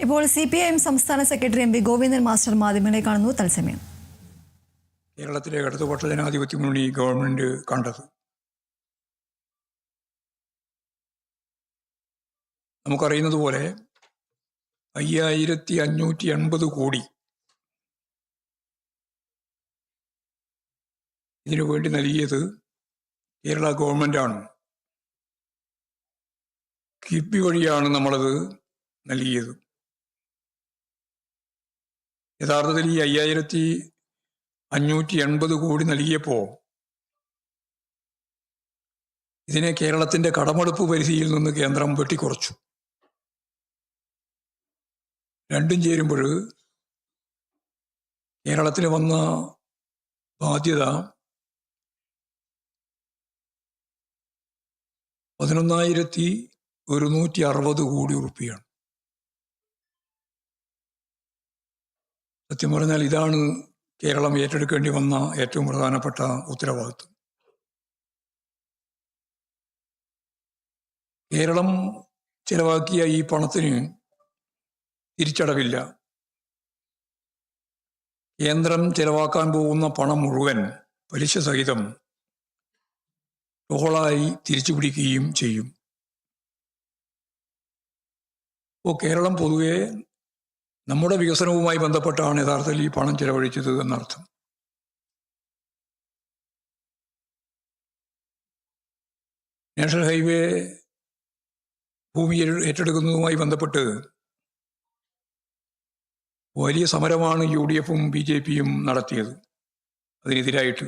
ഇപ്പോൾ CPIM സംസ്ഥാന secretary MP Govindan master മാധ്യമങ്ങളെ കാണുന്നു. തത്സമയം കേരളത്തിലെ ഇടതുപക്ഷ ജനാധിപത്യ മുന്നണി ഗവൺമെന്റ് കണ്ടത് നമുക്കറിയുന്നത് പോലെ 5580 കോടി ഇതിനു വേണ്ടി നൽകിയത് കേരള ഗവൺമെന്റാണ്. കിഫ്ബി വഴിയാണ് നമ്മളത് നൽകിയത്. യഥാർത്ഥത്തിൽ ഈ 5580 കോടി നൽകിയപ്പോൾ ഇതിനെ കേരളത്തിന്റെ കടമെടുപ്പ് പരിധിയിൽ നിന്ന് കേന്ദ്രം വെട്ടിക്കുറച്ചു. രണ്ടും ചേരുമ്പോൾ കേരളത്തിന് വന്ന ബാധ്യത 11,160 കോടി റുപ്യയാണ്. സത്യം പറഞ്ഞാൽ ഇതാണ് കേരളം ഏറ്റെടുക്കേണ്ടി വന്ന ഏറ്റവും പ്രധാനപ്പെട്ട ഉത്തരവാദിത്വം. കേരളം ചെലവാക്കിയ ഈ പണത്തിന് തിരിച്ചടവില്ല. കേന്ദ്രം ചെലവാക്കാൻ പോകുന്ന പണം മുഴുവൻ പലിശ സഹിതം ടോളായി തിരിച്ചു പിടിക്കുകയും ചെയ്യും. ഇപ്പോൾ കേരളം പൊതുവെ നമ്മുടെ വികസനവുമായി ബന്ധപ്പെട്ടാണ് യഥാർത്ഥത്തിൽ ഈ പണം ചെലവഴിച്ചത് എന്നർത്ഥം. നാഷണൽ ഹൈവേ ഭൂമി ഏറ്റെടുക്കുന്നതുമായി ബന്ധപ്പെട്ട് വലിയ സമരമാണ് UDFും BJPയും നടത്തിയത്. അതിനെതിരായിട്ട്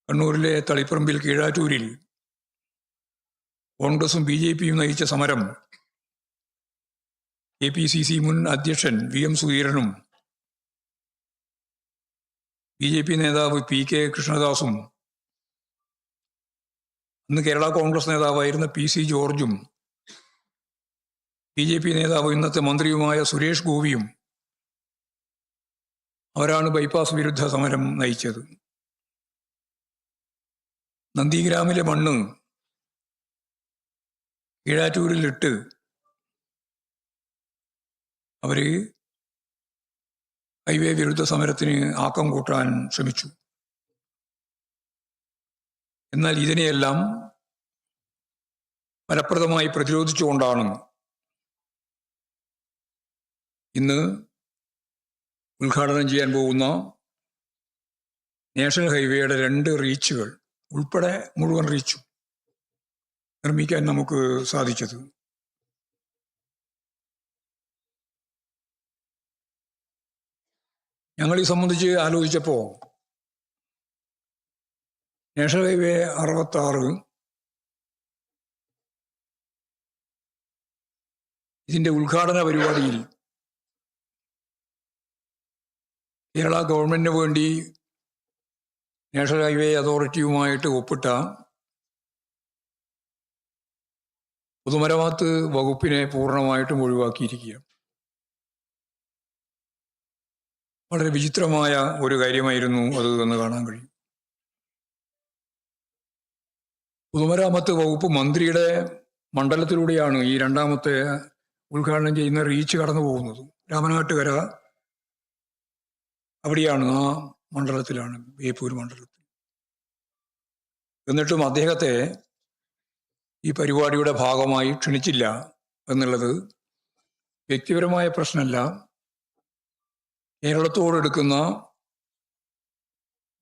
കണ്ണൂരിലെ തളിപ്പറമ്പിൽ കീഴാറ്റൂരിൽ കോൺഗ്രസും BJPയും നയിച്ച സമരം KPCC മുൻ അധ്യക്ഷൻ VM സുധീരനും BJP നേതാവ് PK കൃഷ്ണദാസും അന്ന് കേരള കോൺഗ്രസ് നേതാവായിരുന്ന PC ജോർജും BJP നേതാവ് ഇന്നത്തെ മന്ത്രിയുമായ സുരേഷ് ഗോപിയും അവരാണ് ബൈപ്പാസ് വിരുദ്ധ സമരം നയിച്ചത്. നന്ദിഗ്രാമിലെ മണ്ണ് കീഴാറ്റൂരിലിട്ട് അവര് ഹൈവേ വിരുദ്ധ സമരത്തിന് ആക്കം കൂട്ടാൻ ശ്രമിച്ചു. എന്നാൽ ഇതിനെയെല്ലാം ഫലപ്രദമായി പ്രതിരോധിച്ചുകൊണ്ടാണ് ഇന്ന് ഉദ്ഘാടനം ചെയ്യാൻ പോകുന്ന നാഷണൽ ഹൈവേയുടെ 2 റീച്ചുകൾ ഉൾപ്പെടെ മുഴുവൻ റീച്ചും നിർമ്മിക്കാൻ നമുക്ക് സാധിച്ചത്. ഞങ്ങൾ ഈ സംബന്ധിച്ച് ആലോചിച്ചപ്പോൾ നാഷണൽ ഹൈവേ 66 ഇതിന്റെ ഉദ്ഘാടന പരിപാടിയിൽ കേരള ഗവൺമെന്റിന് വേണ്ടി നാഷണൽ ഹൈവേ അതോറിറ്റിയുമായിട്ട് ഒപ്പിട്ട പൊതുമരാമത്ത് വകുപ്പിനെ പൂർണ്ണമായിട്ടും ഒഴിവാക്കിയിരിക്കുകയാണ്. വളരെ വിചിത്രമായ ഒരു കാര്യമായിരുന്നു അത് എന്ന് കാണാൻ കഴിയും. പൊതുമരാമത്ത് വകുപ്പ് മന്ത്രിയുടെ മണ്ഡലത്തിലൂടെയാണ് ഈ രണ്ടാമത്തെ ഉദ്ഘാടനം ചെയ്യുന്ന റീച്ച് കടന്നു പോകുന്നത്. രാമനാട്ടുകര അവിടെയാണ്, ആ മണ്ഡലത്തിലാണ്, ബേപ്പൂർ മണ്ഡലത്തിൽ. എന്നിട്ടും അദ്ദേഹത്തെ ഈ പരിപാടിയുടെ ഭാഗമായി ക്ഷണിച്ചില്ല എന്നുള്ളത് വ്യക്തിപരമായ പ്രശ്നമല്ല, കേരളത്തോടെടുക്കുന്ന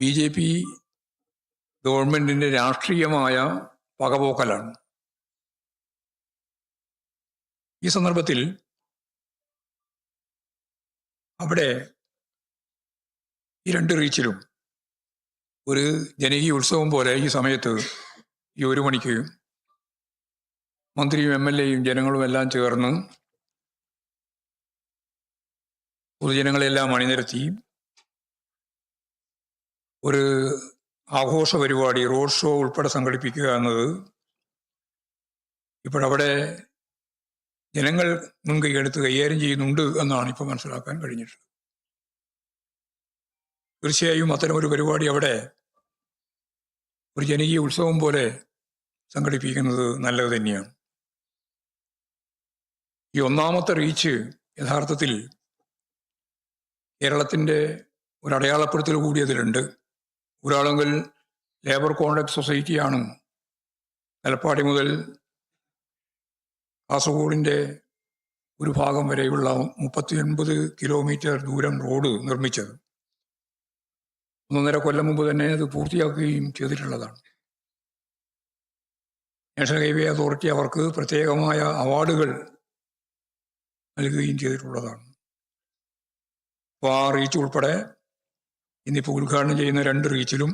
BJP ഗവൺമെന്റിന്റെ രാഷ്ട്രീയമായ പകപോക്കലാണ്. ഈ സന്ദർഭത്തിൽ അവിടെ ഈ 2 റീച്ചിലും ഒരു ജനകീയ ഉത്സവം പോലെ ഈ സമയത്ത് ഈ 1 മണിക്ക് മന്ത്രിയും MLAയും ജനങ്ങളും എല്ലാം ചേർന്ന് പൊതുജനങ്ങളെല്ലാം അണിനിരത്തി ഒരു ആഘോഷ പരിപാടി, റോഡ് ഷോ ഉൾപ്പെടെ സംഘടിപ്പിക്കുക എന്നത് ഇപ്പോഴവിടെ ജനങ്ങൾ മുൻകൈയെടുത്ത് കൈകാര്യം ചെയ്യുന്നുണ്ട് എന്നാണ് ഇപ്പോൾ മനസ്സിലാക്കാൻ കഴിഞ്ഞിട്ടുള്ളത്. തീർച്ചയായും അത്തരമൊരു പരിപാടി അവിടെ ഒരു ജനകീയ ഉത്സവം പോലെ സംഘടിപ്പിക്കുന്നത് നല്ലത് തന്നെയാണ്. ഈ ഒന്നാമത്തെ റീച്ച് യഥാർത്ഥത്തിൽ കേരളത്തിൻ്റെ ഒരു അടയാളപ്പെടുത്തൽ കൂടി അതിലുണ്ട്. ഒരാളെങ്കിൽ ലേബർ കോൺട്രാക്ട് സൊസൈറ്റിയാണ് കലപ്പാടി മുതൽ കാസർഗോഡിൻ്റെ ഒരു ഭാഗം വരെയുള്ള 39 കിലോമീറ്റർ ദൂരം റോഡ് നിർമ്മിച്ചത്. 1.5 കൊല്ലം മുമ്പ് തന്നെ അത് പൂർത്തിയാക്കുകയും ചെയ്തിട്ടുള്ളതാണ്. നാഷണൽ ഹൈവേ അതോറിറ്റി അവർക്ക് പ്രത്യേകമായ അവാർഡുകൾ നൽകുകയും ചെയ്തിട്ടുള്ളതാണ്. അപ്പോൾ ആ റീച്ച് ഉൾപ്പെടെ ഇന്നിപ്പോൾ ഉദ്ഘാടനം ചെയ്യുന്ന 2 റീച്ചിലും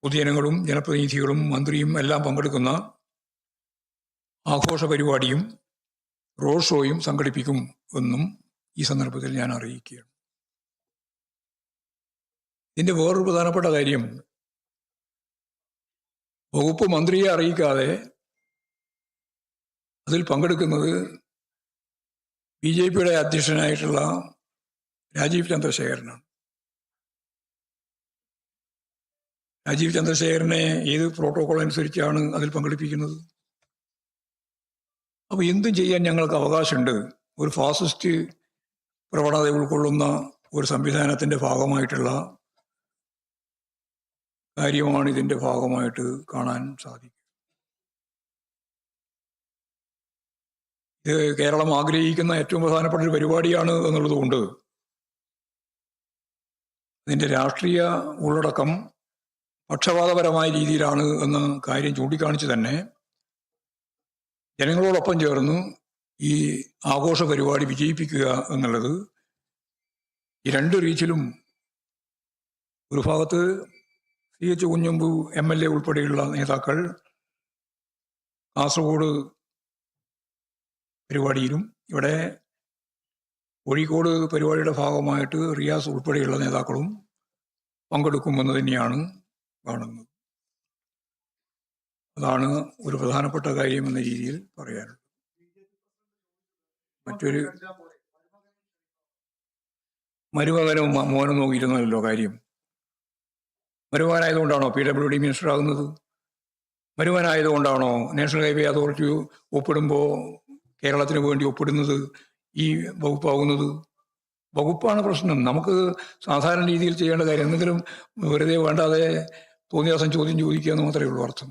പൊതുജനങ്ങളും ജനപ്രതിനിധികളും മന്ത്രിയും എല്ലാം പങ്കെടുക്കുന്ന ആഘോഷ പരിപാടിയും റോഡ് ഷോയും സംഘടിപ്പിക്കും എന്നും ഈ സന്ദർഭത്തിൽ ഞാൻ അറിയിക്കുകയാണ്. ഇതിൻ്റെ വേറൊരു പ്രധാനപ്പെട്ട കാര്യം, വകുപ്പ് മന്ത്രിയെ അറിയിക്കാതെ അതിൽ പങ്കെടുക്കുന്നത് BJPയുടെ അധ്യക്ഷനായിട്ടുള്ള രാജീവ് ചന്ദ്രശേഖരനാണ്. രാജീവ് ചന്ദ്രശേഖരനെ ഏത് പ്രോട്ടോകോൾ അനുസരിച്ചാണ് അതിൽ പങ്കെടുപ്പിക്കുന്നത്? അപ്പോൾ എന്തും ചെയ്യാൻ ഞങ്ങൾക്ക് അവകാശമുണ്ട്. ഒരു ഫാസിസ്റ്റ് പ്രവണത ഉൾക്കൊള്ളുന്ന ഒരു സംവിധാനത്തിൻ്റെ ഭാഗമായിട്ടുള്ള കാര്യമാണ് ഇതിൻ്റെ ഭാഗമായിട്ട് കാണാൻ സാധിക്കും. ഇത് കേരളം ആഗ്രഹിക്കുന്ന ഏറ്റവും പ്രധാനപ്പെട്ട ഒരു പരിപാടിയാണ് എന്നുള്ളതുകൊണ്ട് ഇതിൻ്റെ രാഷ്ട്രീയ ഉള്ളടക്കം പക്ഷപാതപരമായ രീതിയിലാണ് എന്ന കാര്യം ചൂണ്ടിക്കാണിച്ച് തന്നെ ജനങ്ങളോടൊപ്പം ചേർന്ന് ഈ ആഘോഷ പരിപാടി വിജയിപ്പിക്കുക എന്നുള്ളത് ഈ 2 റീച്ചിലും ഒരു ഭാഗത്ത് CH കുഞ്ഞമ്പു MLA ഉൾപ്പെടെയുള്ള നേതാക്കൾ കാസർഗോഡ് പരിപാടിയിലും ഇവിടെ കോഴിക്കോട് പരിപാടിയുടെ ഭാഗമായിട്ട് റിയാസ് ഉൾപ്പെടെയുള്ള നേതാക്കളും പങ്കെടുക്കുമെന്ന് തന്നെയാണ് കാണുന്നത്. അതാണ് ഒരു പ്രധാനപ്പെട്ട കാര്യം എന്ന രീതിയിൽ പറയാനുള്ളത്. മറ്റൊരു മരുമകനും മോനും നോക്കിയിരുന്നല്ലോ കാര്യം. മരുമകനായതുകൊണ്ടാണോ PWD മിനിസ്റ്റർ ആകുന്നത്? മരുമകനായതുകൊണ്ടാണോ നാഷണൽ ഹൈവേ അതോറിറ്റി ഒപ്പിടുമ്പോൾ കേരളത്തിന് വേണ്ടി ഒപ്പിടുന്നത് ഈ വകുപ്പാകുന്നത്? വകുപ്പാണ് പ്രശ്നം. നമുക്ക് സാധാരണ രീതിയിൽ ചെയ്യേണ്ട കാര്യം എന്തെങ്കിലും വെറുതെ വേണ്ടാതെ തോന്നിയ ദിവസം ചോദ്യം ചോദിക്കുക എന്ന് മാത്രമേ ഉള്ളൂ അർത്ഥം.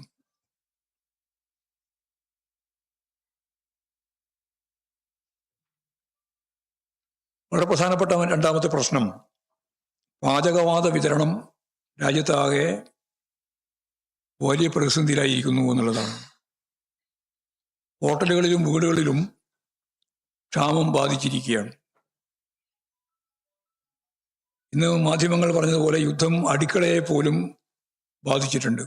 വളരെ പ്രധാനപ്പെട്ട 2ാമത്തെ പ്രശ്നം, പാചകവാത വിതരണം രാജ്യത്താകെ വലിയ പ്രതിസന്ധിയിലായിരിക്കുന്നു എന്നുള്ളതാണ്. ഹോട്ടലുകളിലും വീടുകളിലും ക്ഷാമം ബാധിച്ചിരിക്കുകയാണ്. ഇന്ന് മാധ്യമങ്ങൾ പറഞ്ഞതുപോലെ യുദ്ധം അടുക്കളയെ പോലും ബാധിച്ചിട്ടുണ്ട്.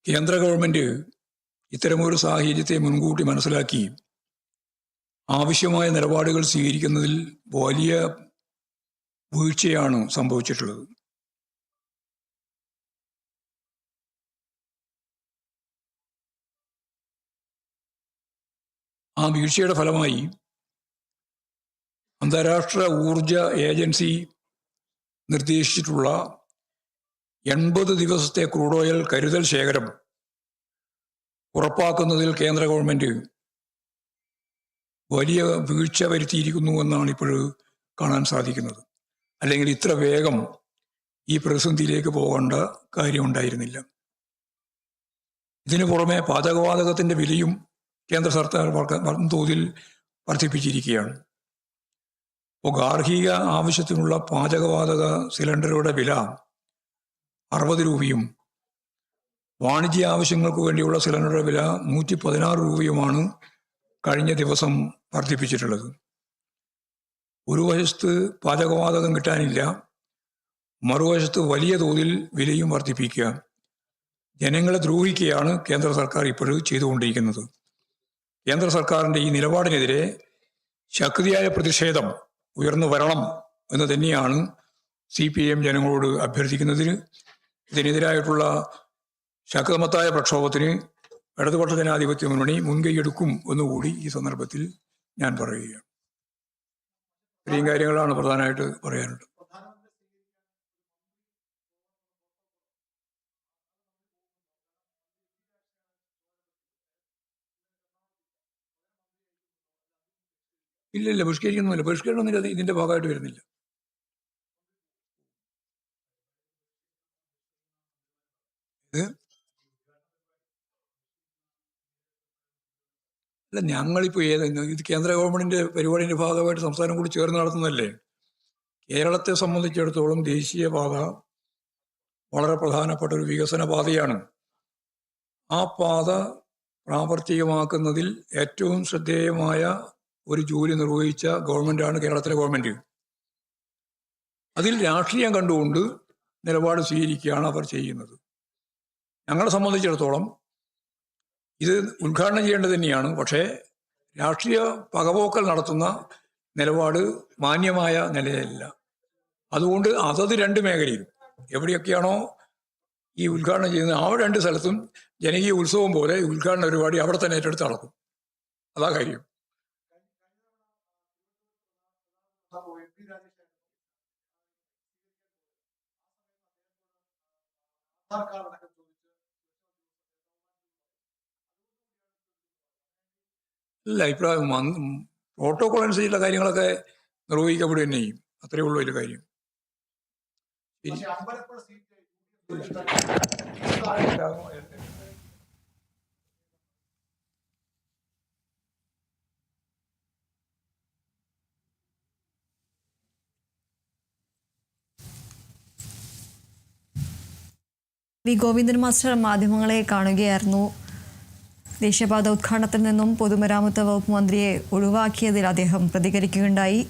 കേന്ദ്ര ഗവൺമെൻറ് ഇത്തരമൊരു സാഹചര്യത്തെ മുൻകൂട്ടി മനസ്സിലാക്കി ആവശ്യമായ നിലപാടുകൾ സ്വീകരിക്കുന്നതിൽ വലിയ വീഴ്ചയാണ് സംഭവിച്ചിട്ടുള്ളത്. ആ വീഴ്ചയുടെ ഫലമായി അന്താരാഷ്ട്ര ഊർജ ഏജൻസി നിർദ്ദേശിച്ചിട്ടുള്ള 80 ദിവസത്തെ ക്രൂഡ് ഓയിൽ കരുതൽ ശേഖരം ഉറപ്പാക്കുന്നതിൽ കേന്ദ്ര ഗവൺമെൻറ് വലിയ വീഴ്ച വരുത്തിയിരിക്കുന്നു എന്നാണ് ഇപ്പോൾ കാണാൻ സാധിക്കുന്നത്. അല്ലെങ്കിൽ ഇത്ര വേഗം ഈ പ്രതിസന്ധിയിലേക്ക് പോകേണ്ട കാര്യമുണ്ടായിരുന്നില്ല. ഇതിനു പുറമെ പാചകവാതകത്തിൻ്റെ വിലയും കേന്ദ്ര സർക്കാർ തോതിൽ വർദ്ധിപ്പിച്ചിരിക്കുകയാണ്. ഇപ്പോൾ ഗാർഹിക ആവശ്യത്തിനുള്ള പാചകവാതക സിലിണ്ടറുടെ വില 60 രൂപയും വാണിജ്യ ആവശ്യങ്ങൾക്ക് വേണ്ടിയുള്ള സിലിണ്ടറുടെ വില 116 രൂപയുമാണ് കഴിഞ്ഞ ദിവസം വർദ്ധിപ്പിച്ചിട്ടുള്ളത്. ഒരു വശത്ത് പാചകവാതകം കിട്ടാനില്ല, മറുവശത്ത് വലിയ തോതിൽ വിലയും വർദ്ധിപ്പിക്കുക. ജനങ്ങളെ ദ്രോഹിക്കുകയാണ് കേന്ദ്ര സർക്കാർ ഇപ്പോൾ ചെയ്തുകൊണ്ടിരിക്കുന്നത്. കേന്ദ്ര സർക്കാരിൻ്റെ ഈ നിലപാടിനെതിരെ ശക്തിയായ പ്രതിഷേധം ഉയർന്നു വരണം എന്ന് തന്നെയാണ് CPIM ജനങ്ങളോട് അഭ്യർത്ഥിക്കുന്നതിന്. ഇതിനെതിരായിട്ടുള്ള ശക്തമത്തായ പ്രക്ഷോഭത്തിന് ഇടതുപക്ഷ ജനാധിപത്യ മുന്നണി മുൻകൈയെടുക്കും എന്നുകൂടി ഈ സന്ദർഭത്തിൽ ഞാൻ പറയുകയാണ്. ഇത്രയും കാര്യങ്ങളാണ് പ്രധാനമായിട്ട് പറയാനുള്ളത്. ഇല്ല ബഹിഷ്കരിക്കുന്നില്ല. ബഹിഷ്കരണമൊന്നും ഇതിൻ്റെ ഭാഗമായിട്ട് വരുന്നില്ല. ഇത് അല്ല, ഞങ്ങളിപ്പോൾ ഇത് കേന്ദ്ര ഗവൺമെൻറ്റിൻ്റെ പരിപാടിൻ്റെ ഭാഗമായിട്ട് സംസ്ഥാനം കൂടി ചേർന്ന് നടത്തുന്നതല്ലേ. കേരളത്തെ സംബന്ധിച്ചിടത്തോളം ദേശീയപാത വളരെ പ്രധാനപ്പെട്ട ഒരു വികസന പാതയാണ്. ആ പാത പ്രാവർത്തികമാക്കുന്നതിൽ ഏറ്റവും ശ്രദ്ധേയമായ ഒരു ജോലി നിർവഹിച്ച ഗവൺമെൻറ്റാണ് കേരളത്തിലെ ഗവൺമെൻറ്. അതിൽ രാഷ്ട്രീയം കണ്ടുകൊണ്ട് നിലപാട് സ്വീകരിക്കുകയാണ് അവർ ചെയ്യുന്നത്. ഞങ്ങളെ സംബന്ധിച്ചിടത്തോളം ഇത് ഉദ്ഘാടനം ചെയ്യേണ്ടത് തന്നെയാണ്. പക്ഷേ രാഷ്ട്രീയ പകപോക്കൽ നടത്തുന്ന നിലപാട് മാന്യമായ നിലയല്ല. അതുകൊണ്ട് അതത് രണ്ട് മേഖലയിലും എവിടെയൊക്കെയാണോ ഈ ഉദ്ഘാടനം ചെയ്യുന്നത് ആ രണ്ട് സ്ഥലത്തും ജനകീയ ഉത്സവം പോലെ ഉദ്ഘാടന പരിപാടി അവിടെ തന്നെ ഏറ്റെടുത്ത് നടക്കും. അതാ കാര്യം. ഇല്ല, ഇപ്രായം പ്രോട്ടോകോൾ അനുസരിച്ചുള്ള കാര്യങ്ങളൊക്കെ നിർവഹിക്കപ്പെടുക തന്നെ ചെയ്യും. അത്രയേ ഉള്ളൂ അതിൻ്റെ കാര്യം. വി ഗോവിന്ദൻ മാസ്റ്റർ മാധ്യമങ്ങളെ കാണുകയായിരുന്നു. ദേശീയപാത ഉദ്ഘാടനത്തിൽ നിന്നും പൊതുമരാമത്ത് വകുപ്പ് മന്ത്രിയെ ഒഴിവാക്കിയതിൽ അദ്ദേഹം പ്രതികരിക്കുകയുണ്ടായി.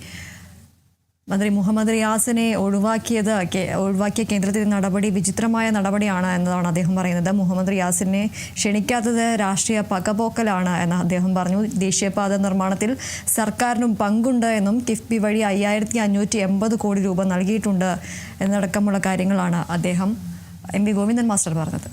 മന്ത്രി മുഹമ്മദ് റിയാസിനെ ഒഴിവാക്കിയ കേന്ദ്രത്തിലെ നടപടി വിചിത്രമായ നടപടിയാണ് എന്നതാണ് അദ്ദേഹം പറയുന്നത്. മുഹമ്മദ് റിയാസിനെ ക്ഷണിക്കാത്തത് രാഷ്ട്രീയ പകപോക്കലാണ് എന്ന് അദ്ദേഹം പറഞ്ഞു. ദേശീയപാത നിർമ്മാണത്തിൽ സർക്കാരിനും പങ്കുണ്ട് എന്നും കിഫ്ബി വഴി 5580 കോടി രൂപ നൽകിയിട്ടുണ്ട് എന്നടക്കമുള്ള കാര്യങ്ങളാണ് അദ്ദേഹം എം വി ഗോവിന്ദൻ മാസ്റ്റർ പറഞ്ഞത്.